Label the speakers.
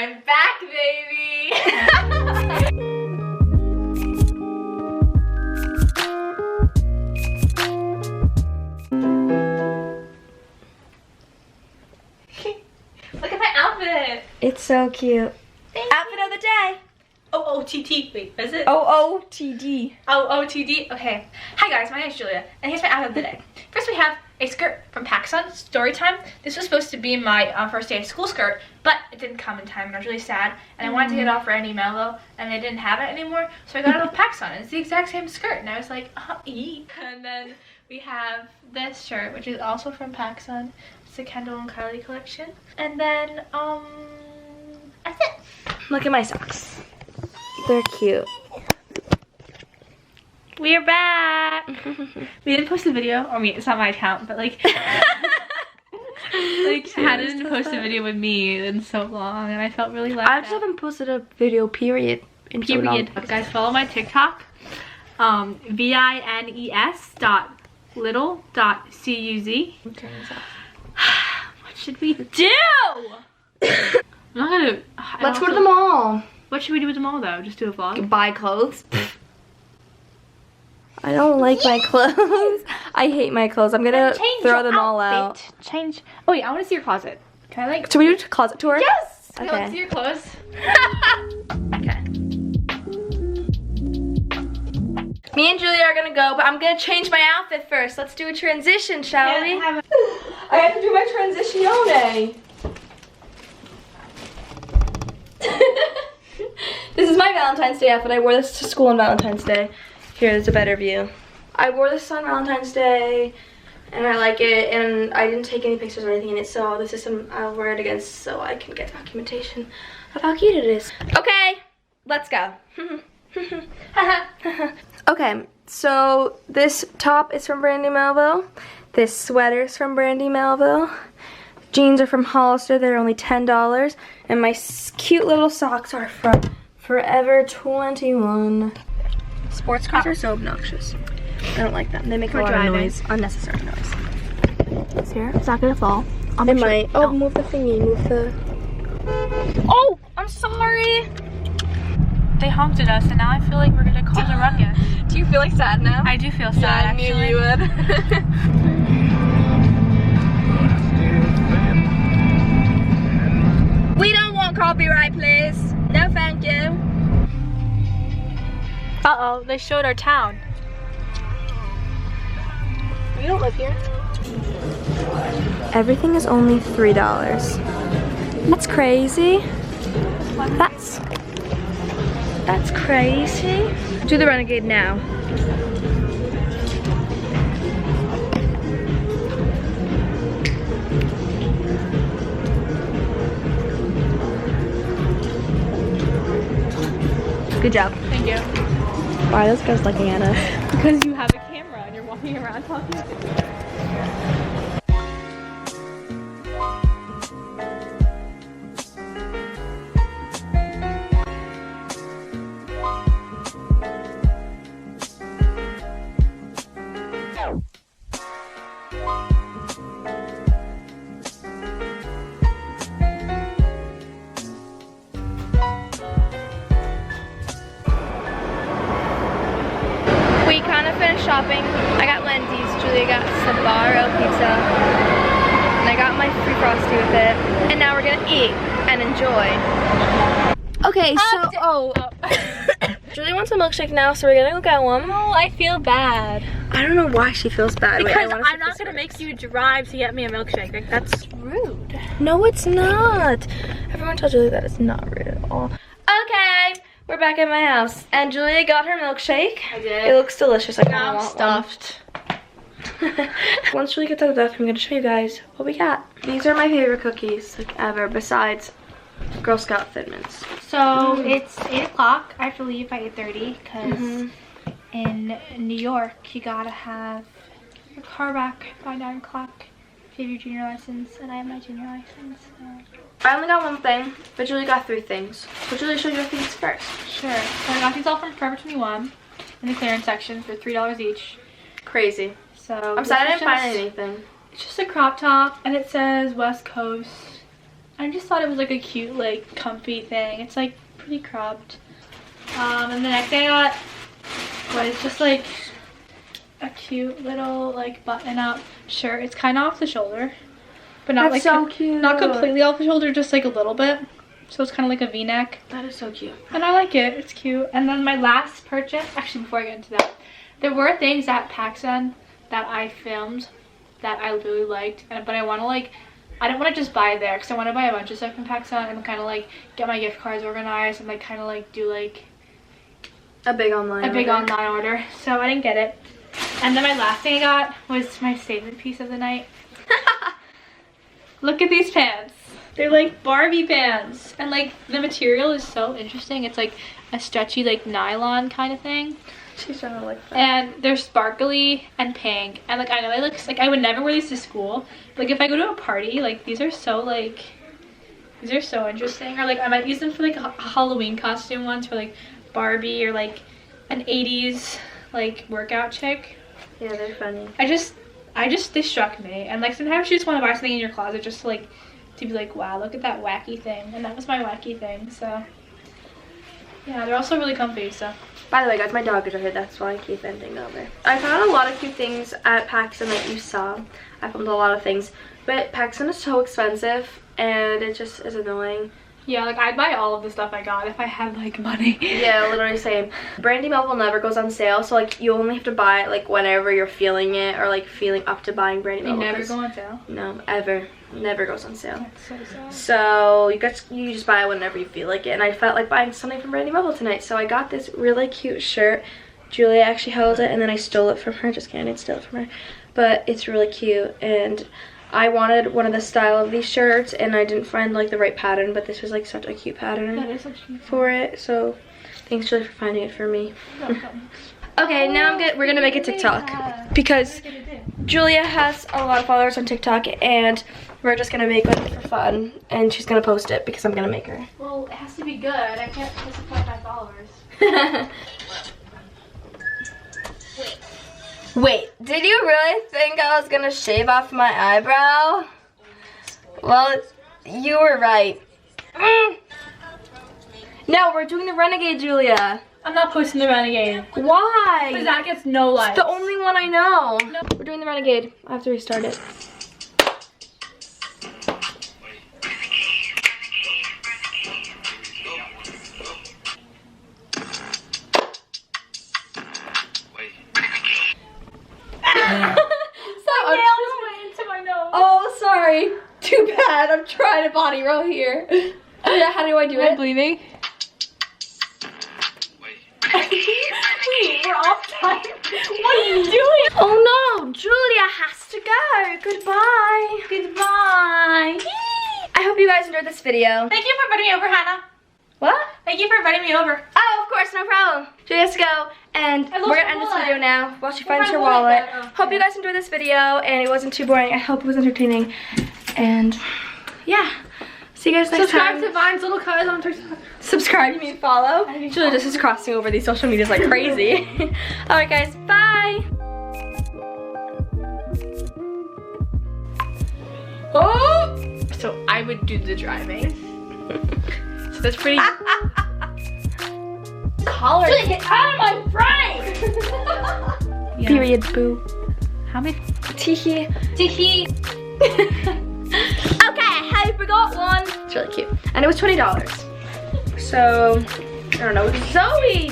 Speaker 1: I'm back, baby! Look at my outfit!
Speaker 2: It's so cute. Outfit of the day!
Speaker 1: OOTD. Wait, is it?
Speaker 2: OOTD.
Speaker 1: OOTD? Okay. Hi guys, my name is Julia, and here's my outfit of the day. First we have a skirt from PacSun, story time. This was supposed to be my first day of school skirt, but it didn't come in time, and I was really sad. And I wanted to get it off Randy Mello, and they didn't have it anymore, so I got it off PacSun, and it's the exact same skirt. And I was like, eat. And then we have this shirt, which is also from PacSun. It's the Kendall and Kylie collection. And then, that's it.
Speaker 2: Look at my socks. They're cute.
Speaker 1: We are back. We didn't post a video. I mean, it's not my account, but like, Hannah didn't post a video with me in so long, and I felt really left
Speaker 2: I just haven't posted a video, period. In so long.
Speaker 1: Guys, follow my TikTok. vines.little.cuz. What should we do? I'm not gonna.
Speaker 2: Let's go to the mall.
Speaker 1: What should we do with the mall though? Just do a vlog?
Speaker 2: Buy clothes. I don't like my clothes. I hate my clothes. I'm gonna throw them all out.
Speaker 1: Change. Oh wait, I want to see your closet. Can I like?
Speaker 2: So we do a closet tour?
Speaker 1: Yes.
Speaker 2: Okay.
Speaker 1: I want to see your clothes.
Speaker 2: Okay. Me and Julia are gonna go, but I'm gonna change my outfit first. Let's do a transition, shall we? I have to do my transizione. This is my Valentine's Day outfit. I wore this to school on Valentine's Day. Here's a better view. I wore this on Valentine's Day, and I like it, and I didn't take any pictures or anything in it, so this is some, I'll wear it again so I can get documentation of how cute it is. Okay, let's go. Okay, so this top is from Brandy Melville. This sweater is from Brandy Melville. Jeans are from Hollister. They're only $10. And my cute little socks are from Forever 21. Sports cars are so obnoxious. I don't like them. They make a lot of noise. Unnecessary noise. Here, it's not gonna fall. It might. Oh, move the thingy. Move the... Oh, I'm sorry.
Speaker 1: They honked at us, and now I feel like we're gonna cause a ruckus.
Speaker 2: Do you feel like sad now?
Speaker 1: I do feel sad, actually.
Speaker 2: I knew you would. We don't want copyright, please. No, thank you.
Speaker 1: Uh-oh, they showed our town. You don't live here.
Speaker 2: Everything is only $3. That's crazy. That's crazy. Do the Renegade now. Good job.
Speaker 1: Thank you.
Speaker 2: Why are those guys looking at us?
Speaker 1: Because you have a camera and you're walking around talking.
Speaker 2: We kind of finished shopping. I got Lindsay's, Julia got Sbarro pizza, and I got my free Frosty with it. And now we're gonna eat and enjoy. Okay, so Julia wants a milkshake now, so we're gonna go get one.
Speaker 1: No, I feel bad.
Speaker 2: I don't know why she feels bad.
Speaker 1: Because I'm not gonna make you drive to get me a milkshake. Like, that's rude.
Speaker 2: No, it's not. Everyone tells Julia that it's not rude at all. Okay. We're back at my house, and Julia got her milkshake.
Speaker 1: I did.
Speaker 2: It looks delicious. I
Speaker 1: now I'm stuffed.
Speaker 2: Once Julia gets out of the bathroom, I'm gonna show you guys what we got. These are my favorite cookies, like ever, besides Girl Scout Thin Mints.
Speaker 1: So it's 8 o'clock. I have to leave by 8:30 because in New York you gotta have your car back by 9 o'clock if you have your junior license, and I have my junior license. So.
Speaker 2: I only got one thing, but Julie got 3 things. So Julie, show your things first.
Speaker 1: Sure. So I got these all from Forever 21 in the clearance section for $3 each.
Speaker 2: Crazy.
Speaker 1: So
Speaker 2: I'm sad I didn't find anything.
Speaker 1: It's just a crop top, and it says West Coast I just thought it was like a cute, like comfy thing. It's like pretty cropped. And the next thing I got was just like a cute little like button-up shirt. It's kind of off the shoulder, but not
Speaker 2: That's
Speaker 1: like
Speaker 2: so cute.
Speaker 1: not completely off the shoulder, just like a little bit. So it's kind of like a V-neck.
Speaker 2: That is so cute.
Speaker 1: And I like it. It's cute. And then my last purchase, actually before I get into that, there were things at PacSun that I filmed that I really liked, but I want to like, I don't want to just buy there because I want to buy a bunch of stuff from PacSun and kind of like get my gift cards organized and like kind of like do like
Speaker 2: A big online
Speaker 1: order. So I didn't get it. And then my last thing I got was my statement piece of the night. Look at these pants. They're like Barbie pants, and like the material is so interesting. It's like a stretchy like nylon kind of thing.
Speaker 2: She's trying to like that.
Speaker 1: And they're sparkly and pink, and like I know they look like I would never wear these to school. Like if I go to a party, like these are so interesting. Or like I might use them for like a Halloween costume once for like Barbie or like an 80s like workout chick.
Speaker 2: Yeah, they're funny.
Speaker 1: They struck me, and like sometimes you just want to buy something in your closet just to like to be like, wow, look at that wacky thing. And that was my wacky thing. So yeah, they're also really comfy. So
Speaker 2: by the way, guys, my dog is right here. That's why I keep bending over. I found a lot of cute things at PacSun that you saw. I found a lot of things, but PacSun is so expensive and it just is annoying.
Speaker 1: yeah, like I'd buy all of the stuff I got if I had like money.
Speaker 2: Yeah, literally same. Brandy Melville never goes on sale, so like you only have to buy it like whenever you're feeling it or like feeling up to buying Brandy
Speaker 1: They
Speaker 2: Melville.
Speaker 1: never go on sale.
Speaker 2: No, ever. Never goes on sale.
Speaker 1: That's so sad.
Speaker 2: So you just buy it whenever you feel like it. And I felt like buying something from Brandy Melville tonight, so I got this really cute shirt. Julia actually held it, and then I stole it from her. Just kidding, I didn't steal it from her. But it's really cute, and I wanted one of the style of these shirts, and I didn't find like the right pattern, but this was like such a cute pattern
Speaker 1: That is such a cute
Speaker 2: for it. So thanks, Julia, for finding it for me.
Speaker 1: welcome.
Speaker 2: Okay, now we're gonna make a TikTok because Julia has a lot of followers on TikTok, and we're just gonna make one for fun, and she's gonna post it because I'm gonna make her.
Speaker 1: Well, it has to be good. I can't disappoint my followers.
Speaker 2: Wait, did you really think I was gonna shave off my eyebrow? Well, you were right. No, we're doing the Renegade, Julia.
Speaker 1: I'm not posting the Renegade.
Speaker 2: Why?
Speaker 1: Because that gets no likes.
Speaker 2: It's the only one I know.
Speaker 1: No.
Speaker 2: We're doing the Renegade. I have to restart it. Oh, sorry. Too bad. I'm trying to body roll here. Yeah, how do I do it?
Speaker 1: Bleeding. Wait, we're off time. What are you doing?
Speaker 2: Oh no, Julia has to go. Goodbye.
Speaker 1: Goodbye.
Speaker 2: I hope you guys enjoyed this video.
Speaker 1: Thank you for inviting me over, Hannah.
Speaker 2: What?
Speaker 1: Thank you for inviting me over.
Speaker 2: Oh, of course, no problem. Julia has to go, and
Speaker 1: I lost
Speaker 2: we're gonna
Speaker 1: my
Speaker 2: end this
Speaker 1: wallet.
Speaker 2: video now while she finds
Speaker 1: my
Speaker 2: her
Speaker 1: wallet?
Speaker 2: wallet.
Speaker 1: Oh,
Speaker 2: Hope you guys enjoyed this video, and it wasn't too boring. I hope it was entertaining, and yeah. See you guys next
Speaker 1: Subscribe
Speaker 2: time.
Speaker 1: to Vine's Little Cuz on TikTok.
Speaker 2: Subscribe, you mean follow.
Speaker 1: I mean
Speaker 2: Julia just is crossing over these social medias like crazy. Alright guys, bye!
Speaker 1: Oh! So I would do the driving. So that's pretty... Collar.
Speaker 2: Julia, get out of my frame!
Speaker 1: Yeah.
Speaker 2: Period, boo.
Speaker 1: How many?
Speaker 2: Teehee.
Speaker 1: Tiki.
Speaker 2: Okay, I forgot one. It's really cute. And it was $20. So, I don't know. Zoe!